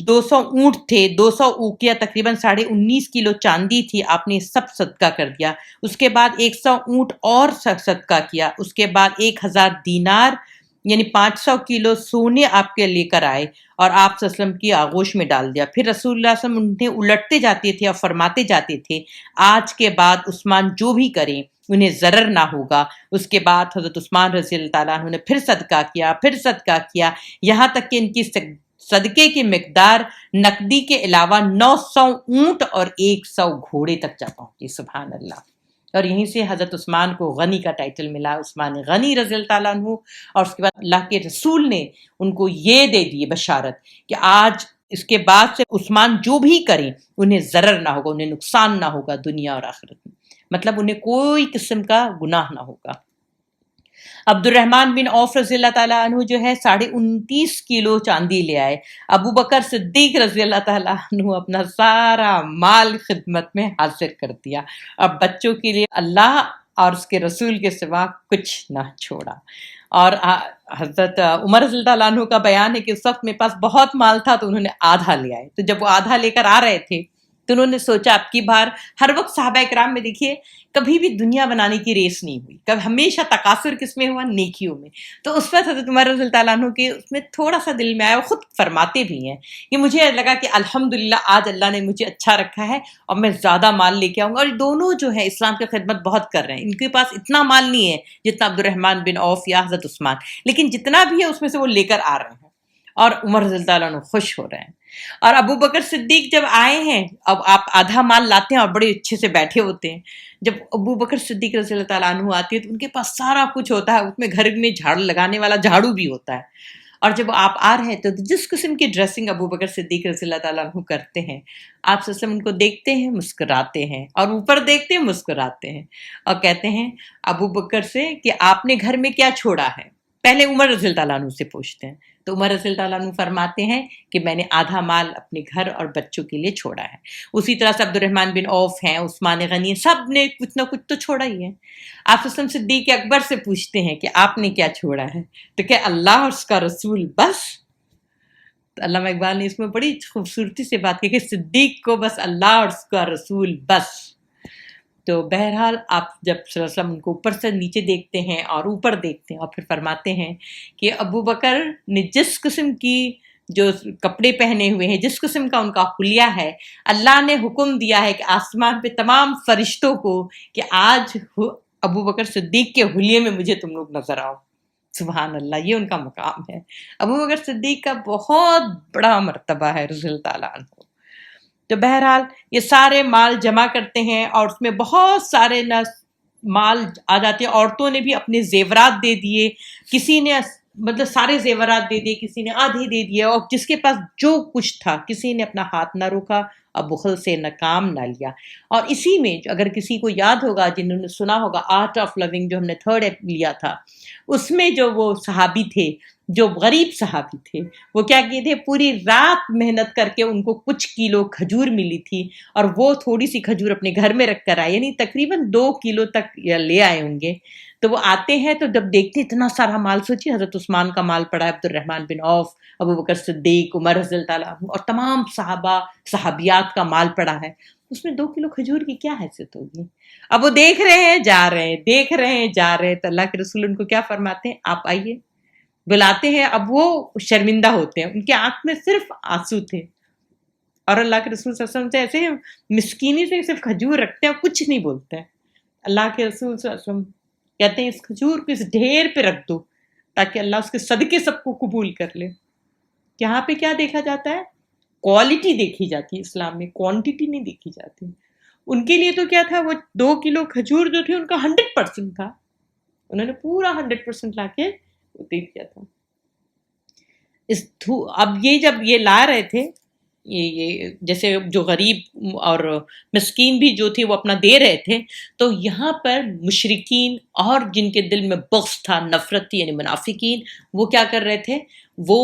200 اونٹ تھے، 200 اوقیہ تقریباً 19.5 کلو چاندی تھی، آپ نے سب صدقہ کر دیا۔ اس کے بعد 100 اونٹ اور صدقہ کیا، اس کے بعد 1000 دینار یعنی 500 کلو سونے آپ کے لے کر آئے اور آپ صلی اللہ علیہ وسلم کی آغوش میں ڈال دیا۔ پھر رسول اللہ صلی اللہ علیہ وسلم انہیں الٹتے جاتے تھے اور فرماتے جاتے تھے، آج کے بعد عثمان جو بھی کریں انہیں ضرر نہ ہوگا۔ اس کے بعد حضرت عثمان رضی اللہ تعالیٰ عنہ نے پھر صدقہ کیا، یہاں تک کہ ان کی صدقے کی مقدار نقدی کے علاوہ 900 اونٹ اور 100 گھوڑے تک جا پہنچی۔ سبحان اللہ۔ اور یہیں سے حضرت عثمان کو غنی کا ٹائٹل ملا، عثمان غنی رضی اللہ تعالیٰ عنہ۔ اور اس کے بعد اللہ کے رسول نے ان کو یہ دے دی بشارت کہ آج اس کے بعد سے عثمان جو بھی کریں انہیں ضرر نہ ہوگا، انہیں نقصان نہ ہوگا دنیا اور آخرت میں، مطلب انہیں کوئی قسم کا گناہ نہ ہوگا۔ عبد الرحمن بن عوف رضی اللہ تعالیٰ عنہ جو ہے 29.5 کلو چاندی لے آئے۔ ابو بکر صدیق رضی اللہ تعالیٰ عنہ اپنا سارا مال خدمت میں حاضر کر دیا، اب بچوں کے لیے اللہ اور اس کے رسول کے سوا کچھ نہ چھوڑا۔ اور حضرت عمر رضی اللہ عنہ کا بیان ہے کہ اس وقت میرے پاس بہت مال تھا تو انہوں نے آدھا لے آئے، تو جب وہ آدھا لے کر آ رہے تھے تو انہوں نے سوچا اب کی بار، ہر وقت صحابہ کرام میں دیکھیے کبھی بھی دنیا بنانے کی ریس نہیں ہوئی، کبھی ہمیشہ تکاثر کس میں ہوا، نیکیوں میں۔ تو اس وقت حضرت عمر رضی اللہ عنہ کے اس میں تھوڑا سا دل میں آیا، وہ خود فرماتے بھی ہیں کہ مجھے لگا کہ الحمدللہ آج اللہ نے مجھے اچھا رکھا ہے اور میں زیادہ مال لے کے آؤں گا۔ اور دونوں جو ہے اسلام کی خدمت بہت کر رہے ہیں، ان کے پاس اتنا مال نہیں ہے جتنا عبد الرحمن بن عوف یا حضرت عثمان، لیکن جتنا بھی ہے اس میں سے وہ لے کر آ رہے ہیں اور عمر رضی اللہ عنہ خوش ہو رہے ہیں۔ اور ابو بکر صدیق جب آئے ہیں، اب آپ آدھا مال لاتے ہیں اور بڑے اچھے سے بیٹھے ہوتے ہیں، جب ابو بکر صدیق رضی اللہ تعالیٰ عنہ آتے ہیں تو ان کے پاس سارا کچھ ہوتا ہے، اس میں گھر میں جھاڑو لگانے والا جھاڑو بھی ہوتا ہے۔ اور جب آپ آ رہے ہیں تو جس قسم کی ڈریسنگ ابو بکر صدیق رضی اللہ تعالیٰ عنہ کرتے ہیں، آپ صلی اللہ علیہ وسلم ان کو دیکھتے ہیں مسکراتے ہیں، اور اوپر دیکھتے ہیں مسکراتے ہیں، اور کہتے ہیں ابو بکر سے کہ آپ نے گھر میں کیا چھوڑا ہے؟ پہلے عمر رضی اللہ عنہ سے پوچھتے ہیں، تو عمر رضی اللہ عنہ فرماتے ہیں کہ میں نے آدھا مال اپنے گھر اور بچوں کے لیے چھوڑا ہے۔ اسی طرح سے عبد الرحمن بن عوف ہیں، عثمان غنی، سب نے کچھ نہ کچھ تو چھوڑا ہی ہے۔ آپ وسلم صدیق اکبر سے پوچھتے ہیں کہ آپ نے کیا چھوڑا ہے؟ تو کہ اللہ اور اس کا رسول بس۔ تو علامہ اقبال نے اس میں بڑی خوبصورتی سے بات کی کہ صدیق کو بس اللہ اور اس کا رسول بس۔ تو بہرحال آپ جب صلی اللہ علیہ وسلم ان کو اوپر سے نیچے دیکھتے ہیں اور اوپر دیکھتے ہیں اور پھر فرماتے ہیں کہ ابو بکر نے جس قسم کی جو کپڑے پہنے ہوئے ہیں، جس قسم کا ان کا حلیہ ہے، اللہ نے حکم دیا ہے کہ آسمان پہ تمام فرشتوں کو کہ آج ابو بکر صدیق کے حلیے میں مجھے تم لوگ نظر آؤ۔ سبحان اللہ، یہ ان کا مقام ہے۔ ابو بکر صدیق کا بہت بڑا مرتبہ ہے رضی اللہ تعالیٰ عنہ۔ تو بہرحال یہ سارے مال جمع کرتے ہیں اور اس میں بہت سارے مال آ جاتے ہیں۔ عورتوں نے بھی اپنے زیورات دے دیے، کسی نے مطلب سارے زیورات دے دیے، کسی نے آدھے دے دیے، اور جس کے پاس جو کچھ تھا کسی نے اپنا ہاتھ نہ روکا اور بخل سے ناکام نہ لیا۔ اور اسی میں اگر کسی کو یاد ہوگا، جنہوں نے سنا ہوگا آرٹ آف لونگ جو ہم نے 3rd لیا تھا، اس میں جو وہ صحابی تھے جو غریب صحابی تھے وہ کیا کیے تھے، پوری رات محنت کر کے ان کو کچھ کلو کھجور ملی تھی اور وہ تھوڑی سی کھجور اپنے گھر میں رکھ کر آئے، یعنی تقریباً 2 کلو تک لے آئے ہوں گے۔ تو وہ آتے ہیں تو جب دیکھتے اتنا سارا مال، سوچیے حضرت عثمان کا مال پڑا ہے، عبد الرحمن بن عوف، ابو بکر صدیق، عمر رضی اللہ تعالیٰ عنہ اور تمام صحابہ صحابیات کا مال پڑا ہے، اس میں 2 کلو کھجور کی کیا حیثیت ہوگی؟ اب وہ دیکھ رہے ہیں جا رہے ہیں، دیکھ رہے ہیں جا رہے ہیں، تو اللہ کے رسول ان کو کیا فرماتے ہیں، آپ آئیے، بلاتے ہیں۔ اب وہ شرمندہ ہوتے ہیں، ان کے آنکھ میں صرف آنسو تھے، اور اللہ کے رسول صلی اللہ علیہ وسلم سے ایسے مسکینی سے صرف کھجور رکھتے ہیں، کچھ نہیں بولتے ہیں۔ اللہ کے رسول صلی اللہ علیہ وسلم کہتے ہیں اس کھجور کو اس ڈھیر پہ رکھ دو تاکہ اللہ اس کے صدقے سب کو قبول کر لے۔ یہاں پہ کیا دیکھا جاتا ہے؟ کوالٹی دیکھی جاتی ہے اسلام میں، کوانٹیٹی نہیں دیکھی جاتی۔ ان کے لیے تو کیا تھا، وہ 2 کلو کھجور جو تھے ان کا 100% تھا، انہوں نے پورا 100% لا کے دے دیا تھا۔ اب یہ جب یہ لا رہے تھے، یہ جیسے جو غریب اور مسکین بھی جو تھے وہ اپنا دے رہے تھے، تو یہاں پر مشرکین اور جن کے دل میں بغض تھا، نفرت تھی، یعنی منافقین، وہ کیا کر رہے تھے، وہ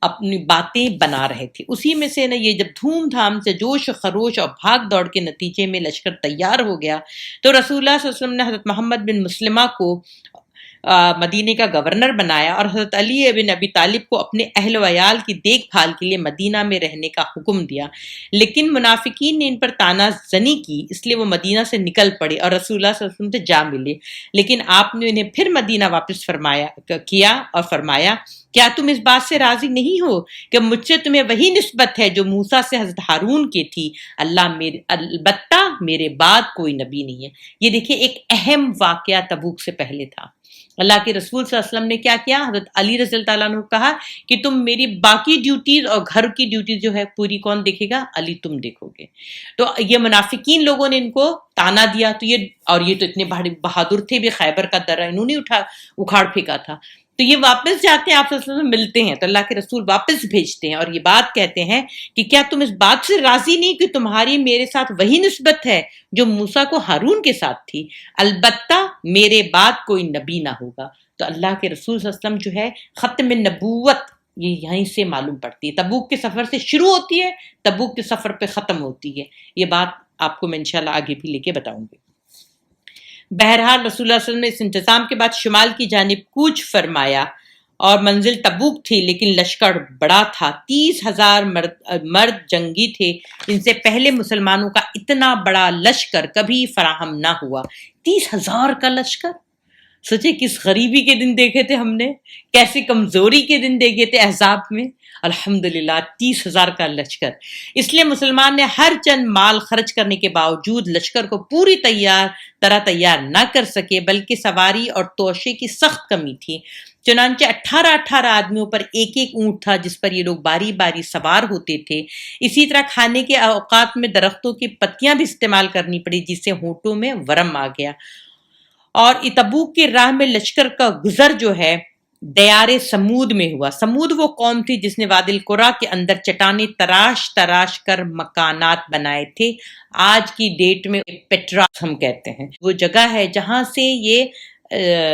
اپنی باتیں بنا رہے تھے۔ اسی میں سے نا یہ جب دھوم دھام سے جوش و خروش اور بھاگ دوڑ کے نتیجے میں لشکر تیار ہو گیا، تو رسول اللہ صلی اللہ علیہ وسلم نے حضرت محمد بن مسلمہ کو مدینے کا گورنر بنایا اور حضرت علی بن ابی طالب کو اپنے اہل و عیال کی دیکھ بھال کے لیے مدینہ میں رہنے کا حکم دیا، لیکن منافقین نے ان پر طعنہ زنی کی، اس لیے وہ مدینہ سے نکل پڑے اور رسول اللہ صلی اللہ علیہ وسلم سے جا ملے، لیکن آپ نے انہیں پھر مدینہ واپس کیا اور فرمایا، کیا تم اس بات سے راضی نہیں ہو کہ مجھ سے تمہیں وہی نسبت ہے جو موسیٰ سے حضرت ہارون کی تھی، البتہ میرے بعد کوئی نبی نہیں ہے۔ یہ دیکھیے ایک اہم واقعہ تبوک سے پہلے تھا۔ اللہ کے رسول صلی اللہ علیہ وسلم نے کیا کیا، حضرت علی رضی اللہ تعالیٰ عنہ کو کہا کہ تم میری باقی ڈیوٹیز اور گھر کی ڈیوٹیز جو ہے پوری کون دیکھے گا، علی تم دیکھو گے۔ تو یہ منافقین لوگوں نے ان کو تانا دیا، تو یہ تو اتنے بہادر تھے بھی، خیبر کا درہ انہوں نے اکھاڑ پھینکا تھا، تو یہ واپس جاتے ہیں، آپ صلی اللہ علیہ وسلم ملتے ہیں تو اللہ کے رسول واپس بھیجتے ہیں اور یہ بات کہتے ہیں کہ کیا تم اس بات سے راضی نہیں کہ تمہاری میرے ساتھ وہی نسبت ہے جو موسیٰ کو ہارون کے ساتھ تھی، البتہ میرے بعد کوئی نبی نہ ہوگا۔ تو اللہ کے رسول صلی اللہ علیہ وسلم جو ہے ختم نبوت یہ یہیں سے معلوم پڑتی ہے، تبوک کے سفر سے شروع ہوتی ہے، تبوک کے سفر پہ ختم ہوتی ہے۔ یہ بات آپ کو میں انشاءاللہ آگے بھی لے کے بتاؤں گی۔ بہرحال رسول اللہ صلی اللہ علیہ وسلم نے اس انتظام کے بعد شمال کی جانب کوچ فرمایا اور منزل تبوک تھی، لیکن لشکر بڑا تھا، 30,000 مرد جنگی تھے، ان سے پہلے مسلمانوں کا اتنا بڑا لشکر کبھی فراہم نہ ہوا۔ 30,000 کا لشکر، سوچے کس غریبی کے دن دیکھے تھے ہم نے، کیسے کمزوری کے دن دیکھے تھے احزاب میں، الحمدللہ 30,000 کا لشکر۔ اس لیے مسلمان نے ہر چند مال خرچ کرنے کے باوجود لشکر کو پوری طرح تیار نہ کر سکے، بلکہ سواری اور توشے کی سخت کمی تھی۔ چنانچہ 18 آدمیوں پر ایک اونٹ تھا جس پر یہ لوگ باری باری سوار ہوتے تھے۔ اسی طرح کھانے کے اوقات میں درختوں کی پتیاں بھی استعمال کرنی پڑی، جس سے ہونٹوں میں ورم آ گیا۔ اور تبوک کی راہ میں لشکر کا گزر جو ہے دیار سمود میں ہوا۔ سمود وہ قوم تھی جس نے وادی القرا کے اندر چٹانیں تراش کر مکانات بنائے تھے، آج کی ڈیٹ میں پیٹراس ہم کہتے ہیں۔ وہ جگہ ہے جہاں سے یہ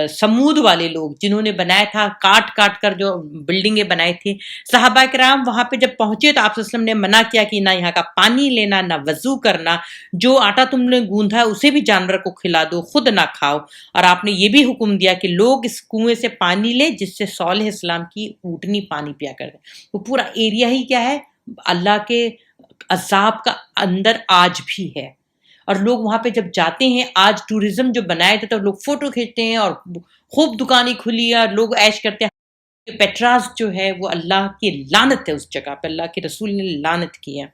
سمود والے لوگ جنہوں نے بنایا تھا، کاٹ کر جو بلڈنگیں بنائی تھی، صحابہ کرام وہاں پہ جب پہنچے تو آپ صلی اللہ علیہ وسلم نے منع کیا کہ نہ یہاں کا پانی لینا، نہ وضو کرنا، جو آٹا تم نے گوندھا ہے اسے بھی جانور کو کھلا دو، خود نہ کھاؤ۔ اور آپ نے یہ بھی حکم دیا کہ لوگ اس کنویں سے پانی لیں جس سے صالح السلام کی اونٹنی پانی پیا کرتے۔ وہ پورا ایریا ہی کیا ہے، اللہ کے عذاب کا اندر آج بھی ہے، اور لوگ وہاں پہ جب جاتے ہیں، آج ٹورزم جو بنائے تھے تو لوگ فوٹو کھینچتے ہیں اور خوب دکانیں کھلی ہیں اور لوگ عیش کرتے ہیں۔ پیٹراس جو ہے وہ اللہ کی لعنت ہے، اس جگہ پہ اللہ کے رسول نے لعنت کیا۔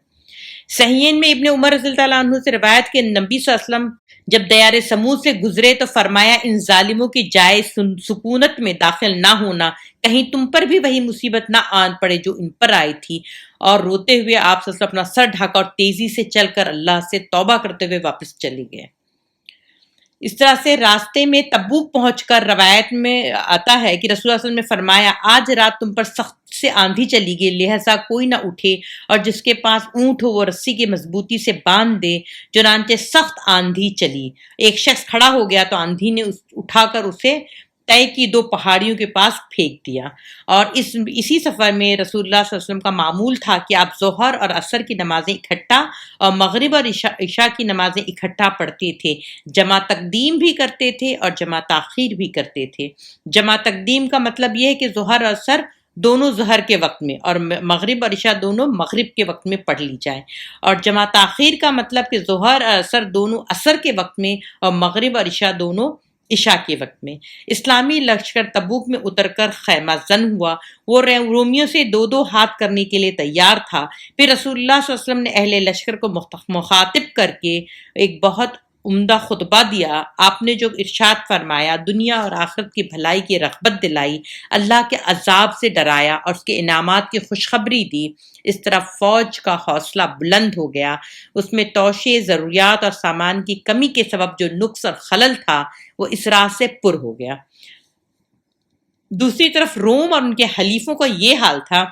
صحیحین میں ابن عمر رضی اللہ عنہ سے روایت کہ نبی صلی اللہ علیہ وسلم جب دیار سمود سے گزرے تو فرمایا، ان ظالموں کی جائے سکونت میں داخل نہ ہونا، کہیں تم پر بھی وہی مصیبت نہ آن پڑے جو ان پر آئی تھی۔ اور روتے ہوئے آپ صلی اللہ علیہ وسلم اپنا سر ڈھکا اور تیزی سے چل کر اللہ سے توبہ کرتے ہوئے واپس چلے گئے۔ اس طرح سے راستے میں تبوک پہنچ کر روایت میں آتا ہے کہ رسول اللہ صلی اللہ علیہ وسلم نے فرمایا، آج رات تم پر سخت سے آندھی چلی گئی، لہذا کوئی نہ اٹھے اور جس کے پاس اونٹ ہو وہ رسی کی مضبوطی سے باندھ دے۔ چنانچہ سخت آندھی چلی، ایک شخص کھڑا ہو گیا تو آندھی نے اٹھا کر اسے طے کی 2 پہاڑیوں کے پاس پھینک دیا۔ اور اسی سفر میں رسول اللہ صلی اللہ علیہ وسلم کا معمول تھا کہ آپ ظہر اور عصر کی نمازیں اکٹھا اور مغرب اور عشاء کی نمازیں اکٹھا پڑھتے تھے، جمع تقدیم بھی کرتے تھے اور جمع تاخیر بھی کرتے تھے۔ جمع تقدیم کا مطلب یہ ہے کہ ظہر اور عصر دونوں ظہر کے وقت میں اور مغرب اور عشاء دونوں مغرب کے وقت میں پڑھ لی جائیں، اور جمع تاخیر کا مطلب کہ ظہر اور عصر دونوں عصر کے وقت میں اور مغرب اور عشاء دونوں عشاء کے وقت میں۔ اسلامی لشکر تبوک میں اتر کر خیمہ زن ہوا، وہ رومیوں سے 2 ہاتھ کرنے کے لیے تیار تھا۔ پھر رسول اللہ صلی اللہ علیہ وسلم نے اہل لشکر کو مخاطب کر کے ایک بہت عمدہ خطبہ دیا۔ آپ نے جو ارشاد فرمایا، دنیا اور آخرت کی بھلائی کی رغبت دلائی، اللہ کے عذاب سے ڈرایا اور اس کے انعامات کی خوشخبری دی، اس طرح فوج کا حوصلہ بلند ہو گیا۔ اس میں توشے، ضروریات اور سامان کی کمی کے سبب جو نقص اور خلل تھا وہ اس راہ سے پر ہو گیا۔ دوسری طرف روم اور ان کے حلیفوں کا یہ حال تھا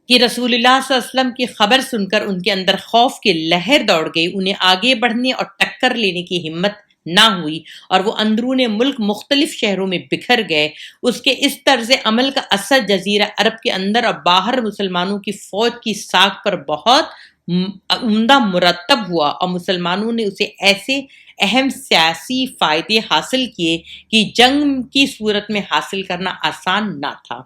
کہ رسول اللہ صلی اللہ علیہ وسلم کی خبر سن کر ان کے اندر خوف کی لہر دوڑ گئی، انہیں آگے بڑھنے اور ٹکر لینے کی ہمت نہ ہوئی اور وہ اندرون ملک مختلف شہروں میں بکھر گئے۔ اس کے اس طرز عمل کا اثر جزیرہ عرب کے اندر اور باہر مسلمانوں کی فوج کی ساکھ پر بہت عمدہ مرتب ہوا، اور مسلمانوں نے اسے ایسے اہم سیاسی فائدے حاصل کیے کہ جنگ کی صورت میں حاصل کرنا آسان نہ تھا۔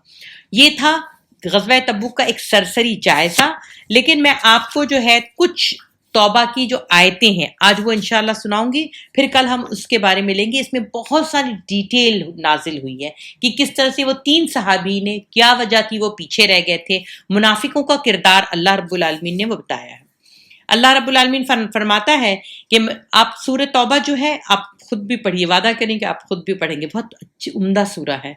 یہ تھا غزوہ تبوک کا ایک سرسری جائزہ، لیکن میں آپ کو جو ہے کچھ توبہ کی جو آیتیں ہیں آج وہ انشاءاللہ سناؤں گی، پھر کل ہم اس کے بارے میں لیں گے۔ اس میں بہت ساری ڈیٹیل نازل ہوئی ہے کہ کس طرح سے وہ 3 صحابی نے کیا وجہ تھی وہ پیچھے رہ گئے تھے، منافقوں کا کردار اللہ رب العالمین نے وہ بتایا ہے۔ اللہ رب العالمین فرماتا ہے کہ آپ سورہ توبہ جو ہے آپ خود بھی پڑھیے، وعدہ کریں کہ آپ خود بھی پڑھیں گے، بہت اچھی عمدہ سورہ ہے۔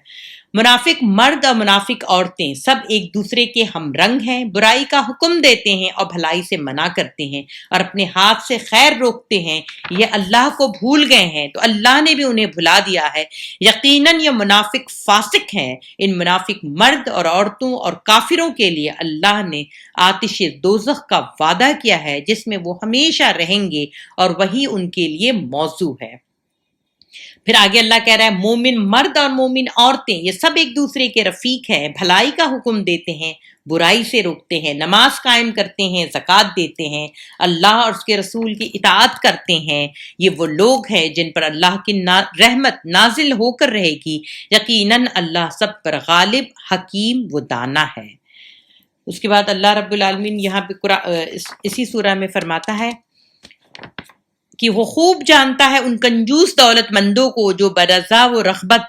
منافق مرد اور منافق عورتیں سب ایک دوسرے کے ہم رنگ ہیں، برائی کا حکم دیتے ہیں اور بھلائی سے منع کرتے ہیں اور اپنے ہاتھ سے خیر روکتے ہیں، یہ اللہ کو بھول گئے ہیں تو اللہ نے بھی انہیں بھلا دیا ہے، یقیناً یہ منافق فاسق ہیں۔ ان منافق مرد اور عورتوں اور کافروں کے لیے اللہ نے آتش دوزخ کا وعدہ کیا ہے جس میں وہ ہمیشہ رہیں گے اور وہی ان کے لیے موضوع ہے۔ پھر آگے اللہ کہہ رہا ہے مومن مرد اور مومن عورتیں یہ سب ایک دوسرے کے رفیق ہیں، بھلائی کا حکم دیتے ہیں، برائی سے روکتے ہیں، نماز قائم کرتے ہیں، زکوٰۃ دیتے ہیں، اللہ اور اس کے رسول کی اطاعت کرتے ہیں، یہ وہ لوگ ہیں جن پر اللہ کی رحمت نازل ہو کر رہے گی، یقیناً اللہ سب پر غالب، حکیم و دانا ہے۔ اس کے بعد اللہ رب العالمین یہاں پہ اسی سورہ میں فرماتا ہے کہ وہ خوب جانتا ہے ان کنجوس دولت مندوں کو جو برضا و رغبت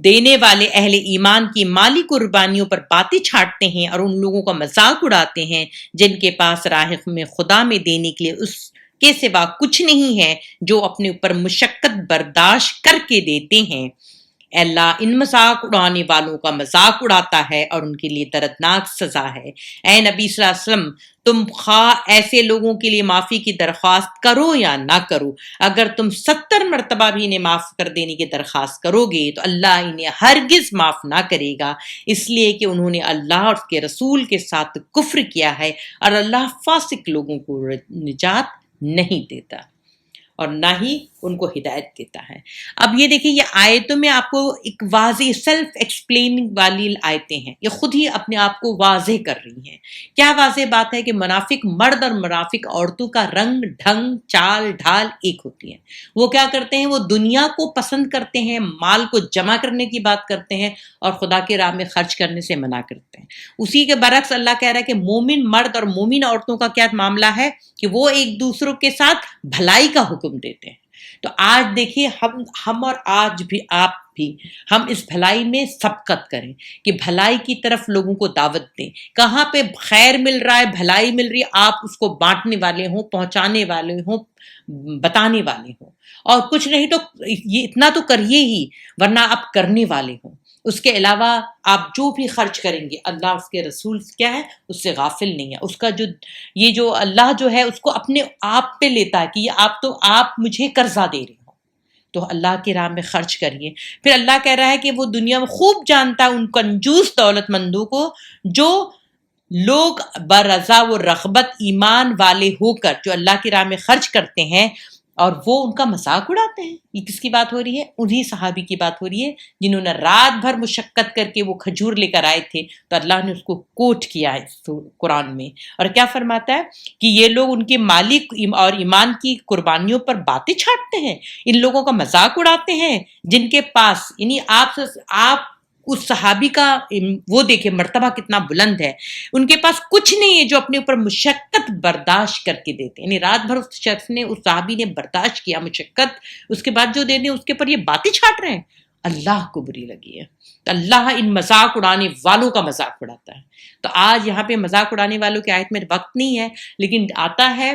دینے والے اہل ایمان کی مالی قربانیوں پر باتیں چھاٹتے ہیں اور ان لوگوں کا مذاق اڑاتے ہیں جن کے پاس راہ میں خدا میں دینے کے لیے اس کے سوا کچھ نہیں ہے، جو اپنے اوپر مشقت برداشت کر کے دیتے ہیں۔ اللہ ان مذاق اڑانے والوں کا مذاق اڑاتا ہے اور ان کے لیے دردناک سزا ہے۔ اے نبی صلی اللہ علیہ وسلم، تم خواہ ایسے لوگوں کے لیے معافی کی درخواست کرو یا نہ کرو، اگر تم 70 مرتبہ بھی انہیں معاف کر دینے کی درخواست کرو گے تو اللہ انہیں ہرگز معاف نہ کرے گا، اس لیے کہ انہوں نے اللہ اور اس کے رسول کے ساتھ کفر کیا ہے، اور اللہ فاسق لوگوں کو نجات نہیں دیتا اور نہ ہی ان کو ہدایت دیتا ہے۔ اب یہ دیکھیں، یہ آیتوں میں آپ کو ایک واضح سیلف ایکسپلیننگ والی آیتیں ہیں، یہ خود ہی اپنے آپ کو واضح کر رہی ہیں۔ کیا واضح بات ہے کہ منافق مرد اور منافق عورتوں کا رنگ، ڈھنگ، چال ڈھال ایک ہوتی ہے۔ وہ کیا کرتے ہیں؟ وہ دنیا کو پسند کرتے ہیں، مال کو جمع کرنے کی بات کرتے ہیں اور خدا کے راہ میں خرچ کرنے سے منع کرتے ہیں۔ اسی کے برعکس اللہ کہہ رہا ہے کہ مومن مرد اور مومن عورتوں کا کیا معاملہ ہے کہ وہ ایک دوسروں کے ساتھ بھلائی کا حکم دیتے ہیں۔ تو آج دیکھیے ہم اور آج بھی آپ بھی ہم اس بھلائی میں سبقت کریں کہ بھلائی کی طرف لوگوں کو دعوت دیں۔ کہاں پہ خیر مل رہا ہے، بھلائی مل رہی ہے، آپ اس کو بانٹنے والے ہوں، پہنچانے والے ہوں، بتانے والے ہوں، اور کچھ نہیں تو یہ اتنا تو کریے ہی، ورنہ آپ کرنے والے ہوں۔ اس کے علاوہ آپ جو بھی خرچ کریں گے اللہ اس کے رسول کیا ہے اس سے غافل نہیں ہے۔ اس کا جو اللہ جو ہے اس کو اپنے آپ پہ لیتا ہے کہ یہ آپ مجھے قرضہ دے رہے ہو، تو اللہ کی راہ میں خرچ کریے۔ پھر اللہ کہہ رہا ہے کہ وہ دنیا میں خوب جانتا ہے ان کنجوس دولت مندوں کو جو لوگ برضا و رغبت ایمان والے ہو کر جو اللہ کی راہ میں خرچ کرتے ہیں، اور وہ ان کا مذاق اڑاتے ہیں. یہ کس کی بات ہو رہی ہے؟ انہی صحابی کی بات ہو رہی ہے جنہوں نے رات بھر مشقت کر کے وہ کھجور لے کر آئے تھے، تو اللہ نے اس کو کوٹ کیا ہے قرآن میں. اور کیا فرماتا ہے کہ یہ لوگ ان کے مالک اور ایمان کی قربانیوں پر باتیں چھاٹتے ہیں، ان لوگوں کا مذاق اڑاتے ہیں جن کے پاس، یعنی آپ اس صحابی کا وہ دیکھیں مرتبہ کتنا بلند ہے. ان کے پاس کچھ نہیں ہے جو اپنے اوپر مشقت برداشت کر کے دیتے ہیں. یعنی رات بھر اس شخص نے، اس صحابی نے برداشت کیا مشقت، اس کے بعد جو دیتے ہیں اس کے اوپر یہ باتیں چھاٹ رہے ہیں. اللہ کو بری لگی ہے. تو اللہ ان مذاق اڑانے والوں کا مذاق اڑاتا ہے. تو آج یہاں پہ مذاق اڑانے والوں کی آیت میں وقت نہیں ہے، لیکن آتا ہے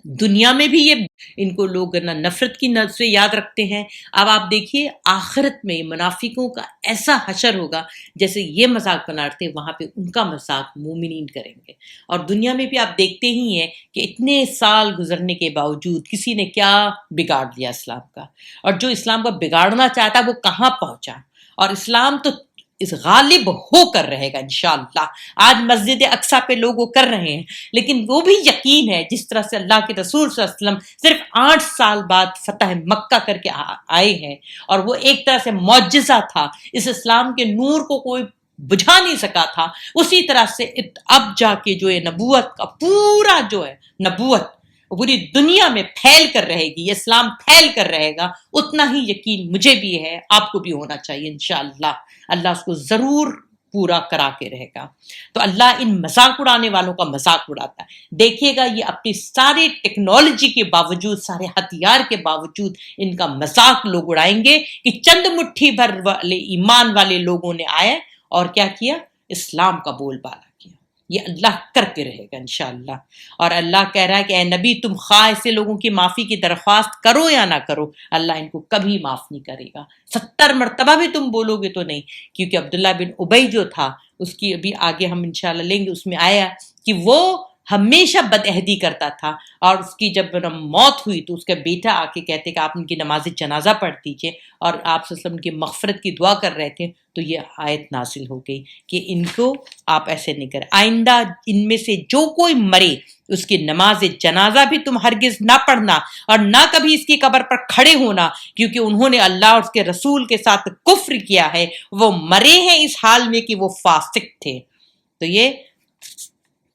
دنیا میں بھی یہ ان کو لوگ نفرت کی نظر سے یاد رکھتے ہیں. اب آپ دیکھیے آخرت میں منافقوں کا ایسا حشر ہوگا، جیسے یہ مذاق بناتے وہاں پہ ان کا مذاق مومنین کریں گے. اور دنیا میں بھی آپ دیکھتے ہی ہیں کہ اتنے سال گزرنے کے باوجود کسی نے کیا بگاڑ لیا اسلام کا، اور جو اسلام کو بگاڑنا چاہتا وہ کہاں پہنچا. اور اسلام تو اس غالب ہو کر رہے گا انشاءاللہ. آج مسجد اقصی پہ لوگ وہ کر رہے ہیں، لیکن وہ بھی یقین ہے جس طرح سے اللہ کے رسول صلی اللہ علیہ وسلم صرف 8 سال بعد فتح مکہ کر کے آئے ہیں، اور وہ ایک طرح سے معجزہ تھا، اس اسلام کے نور کو کوئی بجھا نہیں سکا تھا. اسی طرح سے اب جا کے جو ہے نبوت کا پورا جو ہے نبوت پوری دنیا میں پھیل کر رہے گی، یہ اسلام پھیل کر رہے گا. اتنا ہی یقین مجھے بھی ہے، آپ کو بھی ہونا چاہیے انشاءاللہ. اللہ اس کو ضرور پورا کرا کے رہے گا. تو اللہ ان مذاق اڑانے والوں کا مذاق اڑاتا ہے. دیکھیے گا یہ اپنی سارے ٹیکنالوجی کے باوجود، سارے ہتھیار کے باوجود ان کا مذاق لوگ اڑائیں گے کہ چند مٹھی بھر والے ایمان والے لوگوں نے آئے اور کیا کیا؟ اسلام کا بول بالا کیا. یہ اللہ کر کے رہے گا انشاءاللہ. اور اللہ کہہ رہا ہے کہ اے نبی تم خواہ ایسے لوگوں کی معافی کی درخواست کرو یا نہ کرو، اللہ ان کو کبھی معاف نہیں کرے گا. 70 مرتبہ بھی تم بولو گے تو نہیں. کیونکہ عبداللہ بن ابی جو تھا، اس کی ابھی آگے ہم انشاءاللہ لیں گے، اس میں آیا کہ وہ ہمیشہ بدعہدی کرتا تھا، اور اس کی جب موت ہوئی تو اس کا بیٹا آ کے کہتے کہ آپ ان کی نماز جنازہ پڑھ دیجئے، اور آپ صلی اللہ علیہ وسلم کی مغفرت کی دعا کر رہے تھے. تو یہ آیت نازل ہو گئی کہ ان کو آپ ایسے نہیں کریں. آئندہ ان میں سے جو کوئی مرے اس کی نماز جنازہ بھی تم ہرگز نہ پڑھنا، اور نہ کبھی اس کی قبر پر کھڑے ہونا، کیونکہ انہوں نے اللہ اور اس کے رسول کے ساتھ کفر کیا ہے. وہ مرے ہیں اس حال میں کہ وہ فاسق تھے. تو یہ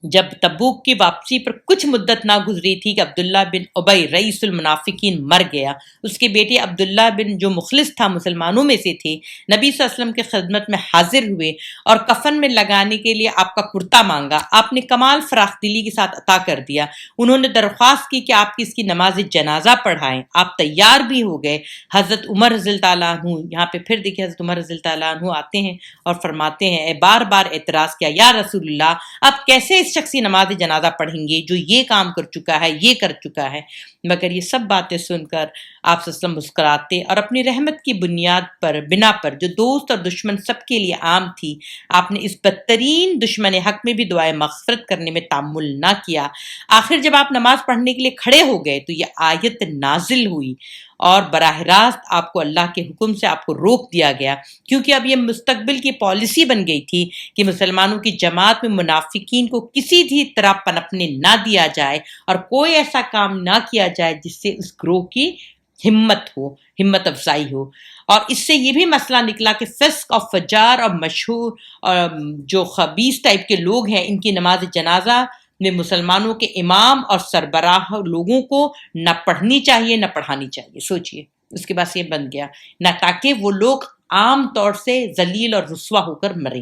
جب تبوک کی واپسی پر کچھ مدت نہ گزری تھی کہ عبداللہ بن ابی رئیس المنافقین مر گیا. اس کے بیٹے عبداللہ بن جو مخلص تھا مسلمانوں میں سے تھے، نبی صلی اللہ علیہ وسلم کی خدمت میں حاضر ہوئے اور کفن میں لگانے کے لیے آپ کا کرتا مانگا. آپ نے کمال فراخ دلی کے ساتھ عطا کر دیا. انہوں نے درخواست کی کہ آپ کی اس کی نماز جنازہ پڑھائیں. آپ تیار بھی ہو گئے. حضرت عمر رضی اللہ عنہ، یہاں پہ پھر دیکھیں حضرت عمر رضی اللہ عنہ آتے ہیں اور فرماتے ہیں، بار بار اعتراض کیا، یا رسول اللہ آپ کیسے شخصی نماز جنازہ پڑھیں گے جو یہ کام کر چکا ہے، یہ کر چکا ہے. مگر یہ سب باتیں سن کر آپ صلی اللہ علیہ وسلم مسکراتے اور اپنی رحمت کی بنا پر جو دوست اور دشمن سب کے لیے عام تھی، آپ نے اس بدترین دشمن حق میں بھی دعائے مغفرت کرنے میں تعمل نہ کیا. آخر جب آپ نماز پڑھنے کے لیے کھڑے ہو گئے تو یہ آیت نازل ہوئی اور براہ راست آپ کو اللہ کے حکم سے آپ کو روک دیا گیا، کیونکہ اب یہ مستقبل کی پالیسی بن گئی تھی کہ مسلمانوں کی جماعت میں منافقین کو کسی بھی طرح پنپنے نہ دیا جائے اور کوئی ایسا کام نہ کیا جائے جس سے اس گروہ کی ہمت افزائی ہو. اور اس سے یہ بھی مسئلہ نکلا کہ فسق اور فجار اور مشہور اور جو خبیث ٹائپ کے لوگ ہیں، ان کی نماز جنازہ نے مسلمانوں کے امام اور سربراہ لوگوں کو نہ پڑھنی چاہیے نہ پڑھانی چاہیے. سوچئے اس کے بعد یہ بن گیا، نہ تاکہ وہ لوگ عام طور سے ذلیل اور رسوا ہو کر مریں.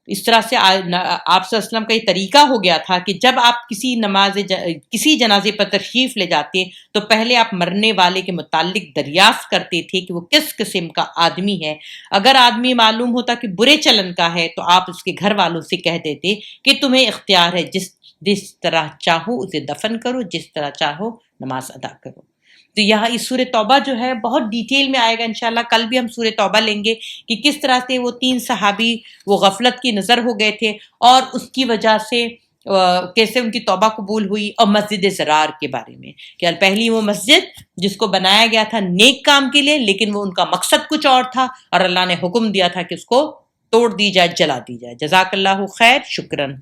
اس طرح سے آپ صلی اللہ علیہ وسلم کا یہ طریقہ ہو گیا تھا کہ جب آپ کسی جنازے پر تشریف لے جاتے تو پہلے آپ مرنے والے کے متعلق دریافت کرتے تھے کہ وہ کس قسم کا آدمی ہے. اگر آدمی معلوم ہوتا کہ برے چلن کا ہے تو آپ اس کے گھر والوں سے کہہ دیتے کہ تمہیں اختیار ہے، جس طرح چاہو اسے دفن کرو، جس طرح چاہو نماز ادا کرو. تو یہاں اس سورہ توبہ جو ہے بہت ڈیٹیل میں آئے گا انشاءاللہ. کل بھی ہم سورہ توبہ لیں گے کہ کس طرح سے وہ 3 صحابی وہ غفلت کی نظر ہو گئے تھے اور اس کی وجہ سے کیسے ان کی توبہ قبول ہوئی. اور مسجد زرار کے بارے میں کہ پہلی وہ مسجد جس کو بنایا گیا تھا نیک کام کے لیے، لیکن وہ ان کا مقصد کچھ اور تھا اور اللہ نے حکم دیا تھا کہ اس کو توڑ دی جائے، جلا دی جائے. جزاک اللہ خیر، شکراً.